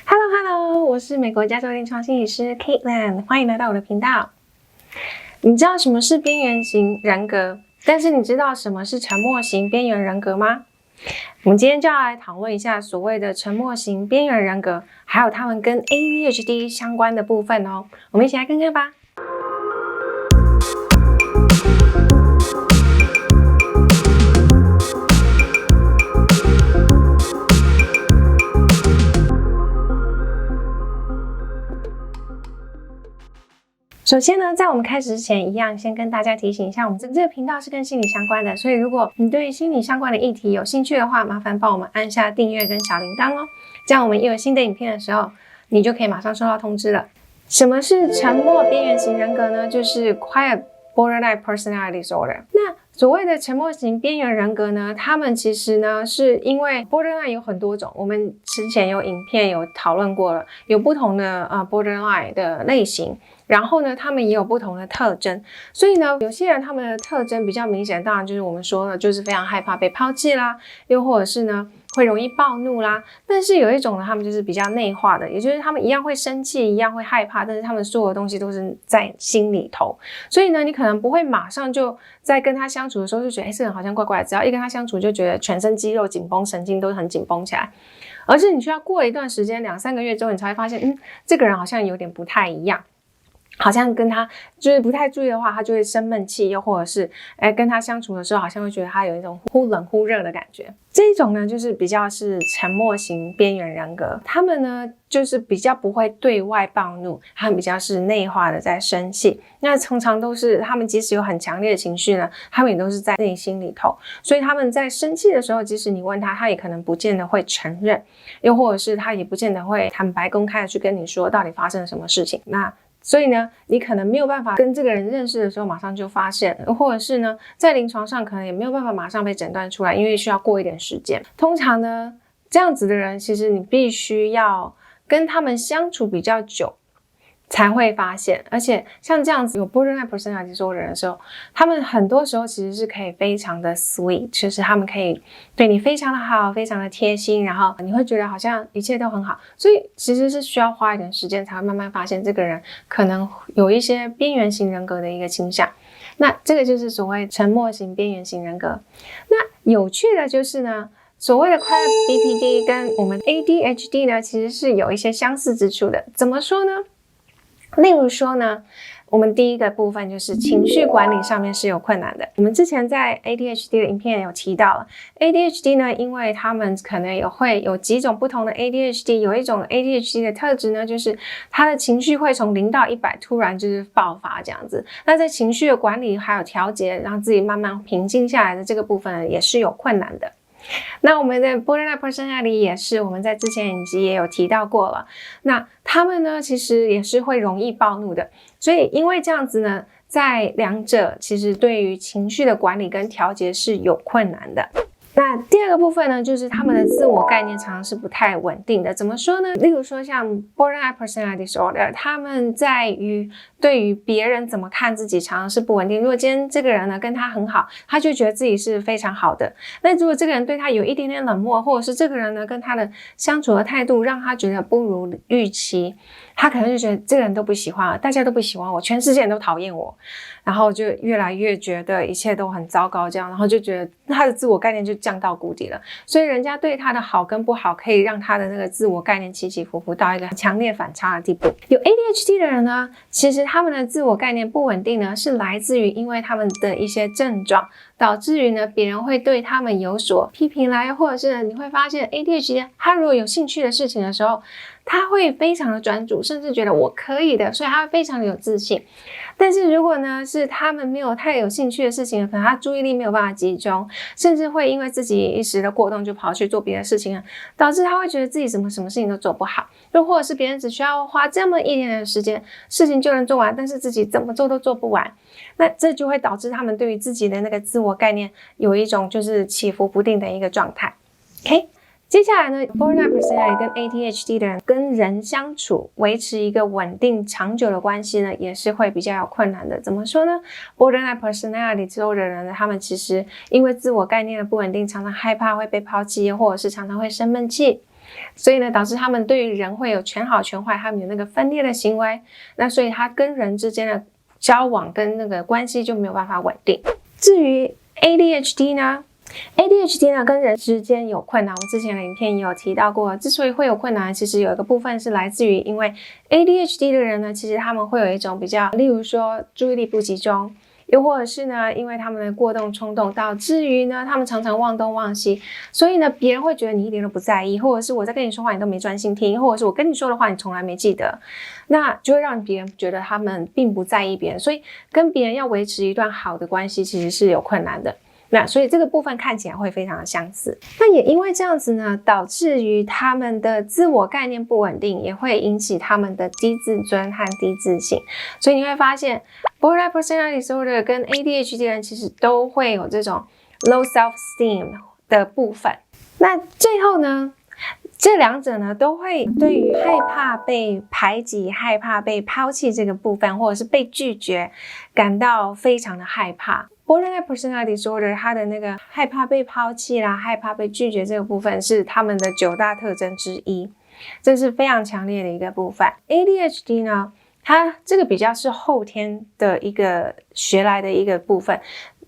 Hello， 我是美国加州临床心理师 Caitlin， 欢迎来到我的频道。你知道什么是边缘型人格，但是你知道什么是沉默型边缘人格吗？我们今天就要来讨论一下所谓的沉默型边缘人格，还有他们跟 ADHD 相关的部分哦。我们一起来看看吧。首先呢，在我们开始之前，一样先跟大家提醒一下，我们这个频道是跟心理相关的，所以如果你对心理相关的议题有兴趣的话，麻烦帮我们按下订阅跟小铃铛哦，这样我们一有新的影片的时候，你就可以马上收到通知了。什么是沉默边缘型人格呢？就是 Quiet Borderline Personality Disorder。那所谓的沉默型边缘人格呢，他们其实呢是因为 Borderline 有很多种，我们之前有影片有讨论过了，有不同的Borderline 的类型。然后呢，他们也有不同的特征，所以呢，有些人他们的特征比较明显，当然就是我们说的，就是非常害怕被抛弃啦，又或者是呢，会容易暴怒啦。但是有一种呢，他们就是比较内化的，也就是他们一样会生气，一样会害怕，但是他们所有的东西都是在心里头。所以呢，你可能不会马上就在跟他相处的时候就觉得，这人好像怪怪的，只要一跟他相处就觉得全身肌肉紧绷，神经都很紧绷起来。而是你需要过一段时间，2-3个月之后，你才会发现，这个人好像有点不太一样。好像跟他就是不太注意的话，他就会生闷气，又或者是跟他相处的时候，好像会觉得他有一种忽冷忽热的感觉。这一种呢，就是比较是沉默型边缘人格，他们呢就是比较不会对外暴怒，他们比较是内化的在生气。那通常都是他们即使有很强烈的情绪呢，他们也都是在内心里头，所以他们在生气的时候，即使你问他，他也可能不见得会承认，又或者是他也不见得会坦白公开的去跟你说到底发生了什么事情。所以呢，你可能没有办法跟这个人认识的时候马上就发现，或者是呢，在临床上可能也没有办法马上被诊断出来，因为需要过一点时间。通常呢，这样子的人，其实你必须要跟他们相处比较久才会发现，而且像这样子有 Borderline Personality Disorder 的人的时候，他们很多时候其实是可以非常的 sweet， 就是他们可以对你非常的好，非常的贴心，然后你会觉得好像一切都很好，所以其实是需要花一点时间才会慢慢发现这个人可能有一些边缘型人格的一个倾向。那这个就是所谓沉默型边缘型人格。那有趣的就是呢，所谓的快乐 BPD 跟我们 ADHD 呢，其实是有一些相似之处的。怎么说呢？例如说呢，我们第一个部分就是情绪管理上面是有困难的。我们之前在 ADHD 的影片有提到了 ADHD 呢，因为他们可能会有几种不同的 ADHD， 有一种 ADHD 的特质呢，就是他的情绪会从0到100突然就是爆发这样子。那在情绪的管理还有调节，让自己慢慢平静下来的这个部分也是有困难的。那我们的 Borderline Personality 也是我们在之前影集也有提到过了，那他们呢其实也是会容易暴怒的，所以因为这样子呢，在两者其实对于情绪的管理跟调节是有困难的。那第二个部分呢，就是他们的自我概念常常是不太稳定的。怎么说呢？例如说像 Borderline Personality Disorder， 他们在于对于别人怎么看自己常常是不稳定。如果今天这个人呢跟他很好，他就觉得自己是非常好的。那如果这个人对他有一点点冷漠，或者是这个人呢跟他的相处的态度让他觉得不如预期，他可能就觉得这个人都不喜欢了，大家都不喜欢我，全世界人都讨厌我，然后就越来越觉得一切都很糟糕这样，然后就觉得他的自我概念就降到谷底了。所以人家对他的好跟不好可以让他的那个自我概念起起伏伏到一个强烈反差的地步。有 ADHD 的人呢，其实他们的自我概念不稳定呢，是来自于因为他们的一些症状，导致于呢别人会对他们有所批评啦，或者是呢你会发现 ADHD 他如果有兴趣的事情的时候，他会非常的专注，甚至觉得我可以的，所以他会非常的有自信。但是如果呢是他们没有太有兴趣的事情，可能他注意力没有办法集中，甚至会因为自己一时的过动就跑去做别的事情，导致他会觉得自己什么事情都做不好，又或者是别人只需要花这么一点点的时间，事情就能做完，但是自己怎么做都做不完。那这就会导致他们对于自己的那个自我概念有一种就是起伏不定的一个状态。OK，接下来呢 Borderline Personality 跟 ADHD 的人跟人相处维持一个稳定长久的关系呢，也是会比较有困难的。怎么说呢？ Borderline Personality 之后的人呢，他们其实因为自我概念的不稳定，常常害怕会被抛弃，或者是常常会生闷气，所以呢，导致他们对于人会有全好全坏，他们有那个分裂的行为。那所以他跟人之间的交往跟那个关系就没有办法稳定。至于 ADHD 呢？ADHD 呢跟人之间有困难，我们之前的影片也有提到过，之所以会有困难，其实有一个部分是来自于因为 ADHD 的人呢，其实他们会有一种比较，例如说注意力不集中，又或者是呢，因为他们的过动冲动，导致于呢，他们常常忘东忘西，所以呢，别人会觉得你一点都不在意，或者是我在跟你说话你都没专心听，或者是我跟你说的话你从来没记得，那就会让别人觉得他们并不在意别人，所以跟别人要维持一段好的关系其实是有困难的。那所以这个部分看起来会非常的相似，那也因为这样子呢，导致于他们的自我概念不稳定，也会引起他们的低自尊和低自信。所以你会发现 Borderline Personality Disorder 跟 ADHD 的人其实都会有这种 low self-esteem 的部分。那最后呢，这两者呢都会对于害怕被排挤、害怕被抛弃这个部分，或者是被拒绝，感到非常的害怕。Borderline Personality Disorder 它的那个害怕被抛弃啦、害怕被拒绝这个部分是他们的9大特征之一，这是非常强烈的一个部分。ADHD 呢，它这个比较是后天的一个学来的一个部分，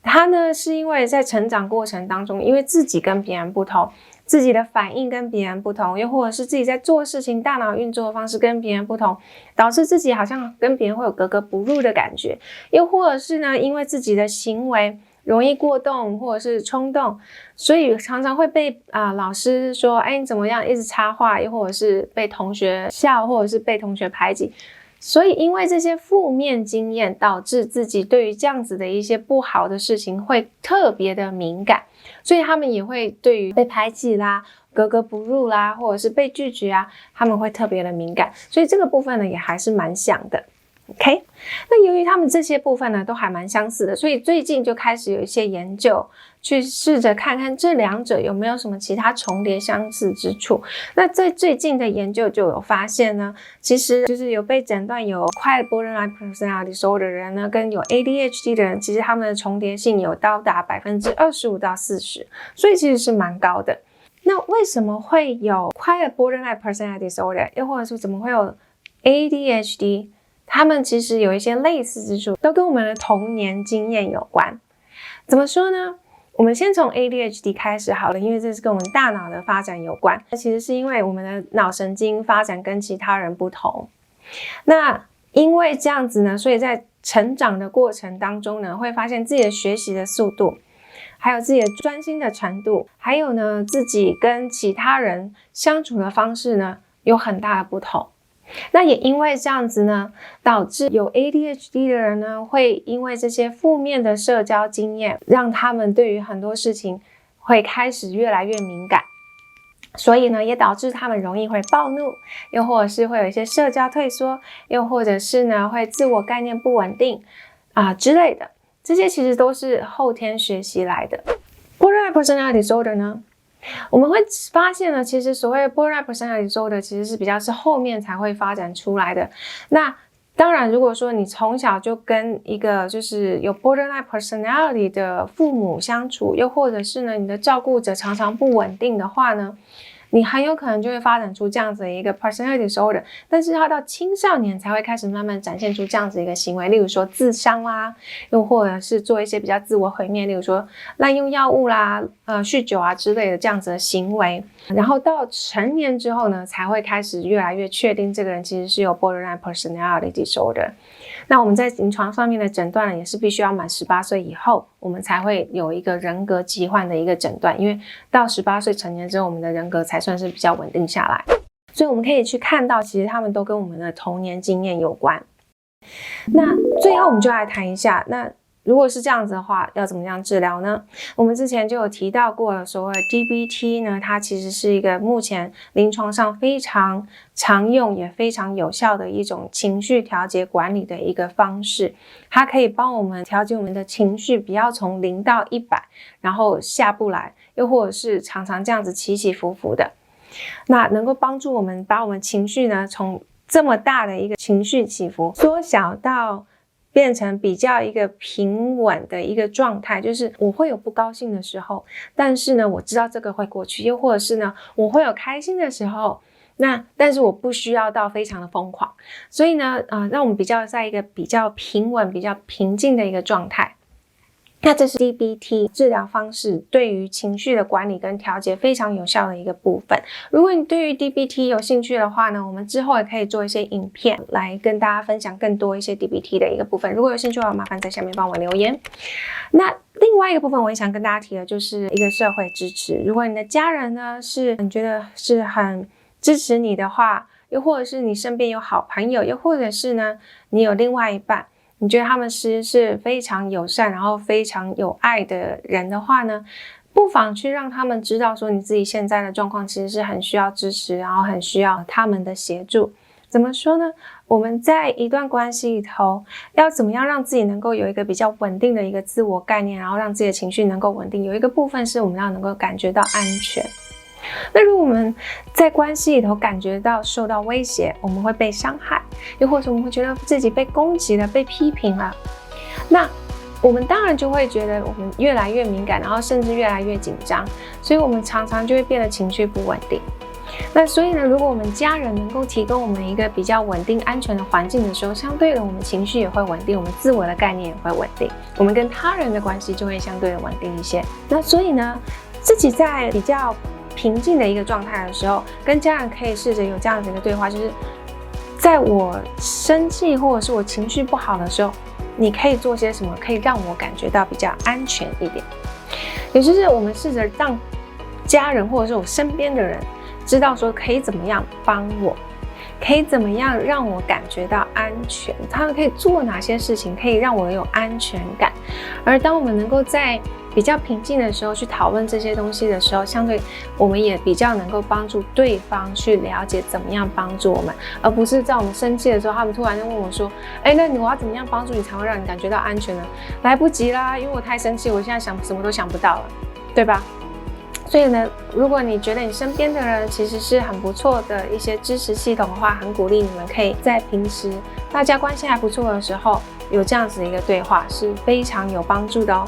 它呢是因为在成长过程当中，因为自己跟别人不同，自己的反应跟别人不同，又或者是自己在做事情大脑运作的方式跟别人不同，导致自己好像跟别人会有格格不入的感觉，又或者是呢，因为自己的行为容易过动或者是冲动，所以常常会被老师说，哎，你怎么样，一直插话，又或者是被同学笑，或者是被同学排挤。所以因为这些负面经验，导致自己对于这样子的一些不好的事情会特别的敏感，所以他们也会对于被排挤啦、格格不入啦，或者是被拒绝啊，他们会特别的敏感。所以这个部分呢，也还是蛮像的。OK， 那由于他们这些部分呢都还蛮相似的，所以最近就开始有一些研究去试着看看这两者有没有什么其他重叠相似之处。那在最近的研究就有发现呢，其实就是有被诊断有快 Borderline Personality Disorder 的人呢，跟有 ADHD 的人，其实他们的重叠性有到达 25% 到 40%， 所以其实是蛮高的。那为什么会有快 Borderline Personality Disorder， 又或者是怎么会有 ADHD？他们其实有一些类似之处，都跟我们的童年经验有关。怎么说呢？我们先从 ADHD 开始好了，因为这是跟我们大脑的发展有关。其实是因为我们的脑神经发展跟其他人不同。那因为这样子呢，所以在成长的过程当中呢，会发现自己的学习的速度，还有自己的专心的程度，还有呢自己跟其他人相处的方式呢，有很大的不同。那也因为这样子呢，导致有 ADHD 的人呢，会因为这些负面的社交经验，让他们对于很多事情会开始越来越敏感，所以呢，也导致他们容易会暴怒，又或者是会有一些社交退缩，又或者是呢，会自我概念不稳定之类的，这些其实都是后天学习来的。Borderline Personality Disorder 呢，我们会发现呢，其实所谓的 Borderline Personality Disorder 其实是比较是后面才会发展出来的。那当然，如果说你从小就跟一个就是有 Borderline Personality 的父母相处，又或者是呢你的照顾者常常不稳定的话呢，你很有可能就会发展出这样子的一个 personality disorder， 但是它到青少年才会开始慢慢展现出这样子一个行为，例如说自伤啦，又或者是做一些比较自我毁灭，例如说滥用药物啦、酗酒啊之类的这样子的行为。然后到成年之后呢，才会开始越来越确定这个人其实是有 borderline personality disorder。那我们在临床上面的诊断呢，也是必须要满18岁以后，我们才会有一个人格疾患的一个诊断，因为到18岁成年之后，我们的人格才算是比较稳定下来。所以我们可以去看到，其实他们都跟我们的童年经验有关。那最后我们就来谈一下，那如果是这样子的话，要怎么样治疗呢？我们之前就有提到过，所谓 DBT 呢，它其实是一个目前临床上非常常用也非常有效的一种情绪调节管理的一个方式。它可以帮我们调节我们的情绪，不要从0到100，然后下不来，又或者是常常这样子起起伏伏的。那能够帮助我们把我们情绪呢，从这么大的一个情绪起伏缩小到变成比较一个平稳的一个状态，就是我会有不高兴的时候，但是呢，我知道这个会过去，又或者是呢，我会有开心的时候，但是我不需要到非常的疯狂，所以呢，让我们比较在一个比较平稳、比较平静的一个状态。那这是 DBT 治疗方式对于情绪的管理跟调节非常有效的一个部分。如果你对于 DBT 有兴趣的话呢，我们之后也可以做一些影片来跟大家分享更多一些 DBT 的一个部分。如果有兴趣的话，麻烦在下面帮我留言。那另外一个部分我也想跟大家提的就是一个社会支持。如果你的家人呢你觉得是很支持你的话，又或者是你身边有好朋友，又或者是呢你有另外一半，你觉得他们是非常友善，然后非常有爱的人的话呢，不妨去让他们知道说你自己现在的状况其实是很需要支持，然后很需要他们的协助。怎么说呢？我们在一段关系里头，要怎么样让自己能够有一个比较稳定的一个自我概念，然后让自己的情绪能够稳定，有一个部分是我们要能够感觉到安全。那如果我们在关系里头感觉到受到威胁，我们会被伤害，又或者我们会觉得自己被攻击了、被批评了，那我们当然就会觉得我们越来越敏感，然后甚至越来越紧张，所以我们常常就会变得情绪不稳定。那所以呢，如果我们家人能够提供我们一个比较稳定、安全的环境的时候，相对的我们情绪也会稳定，我们自我的概念也会稳定，我们跟他人的关系就会相对的稳定一些。那所以呢，自己在比较平静的一个状态的时候，跟家人可以试着有这样子一个对话，就是在我生气或者是我情绪不好的时候，你可以做些什么可以让我感觉到比较安全一点。也就是我们试着让家人或者是我身边的人知道说可以怎么样帮我，可以怎么样让我感觉到安全，他们可以做哪些事情可以让我有安全感。而当我们能够在比较平静的时候去讨论这些东西的时候，相对我们也比较能够帮助对方去了解怎么样帮助我们，而不是在我们生气的时候，他们突然就问我说，那我要怎么样帮助你才会让你感觉到安全呢？来不及啦，因为我太生气，我现在什么都想不到了，对吧？所以呢，如果你觉得你身边的人其实是很不错的一些支持系统的话，很鼓励你们可以在平时大家关系还不错的时候，有这样子的一个对话是非常有帮助的哦。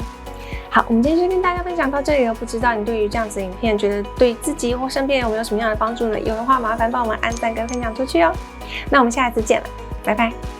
好，我们今天就跟大家分享到这里了。不知道你对于这样子的影片，觉得对自己或身边有没有什么样的帮助呢？有的话，麻烦帮我们按赞跟分享出去哦。那我们下次见了，拜拜。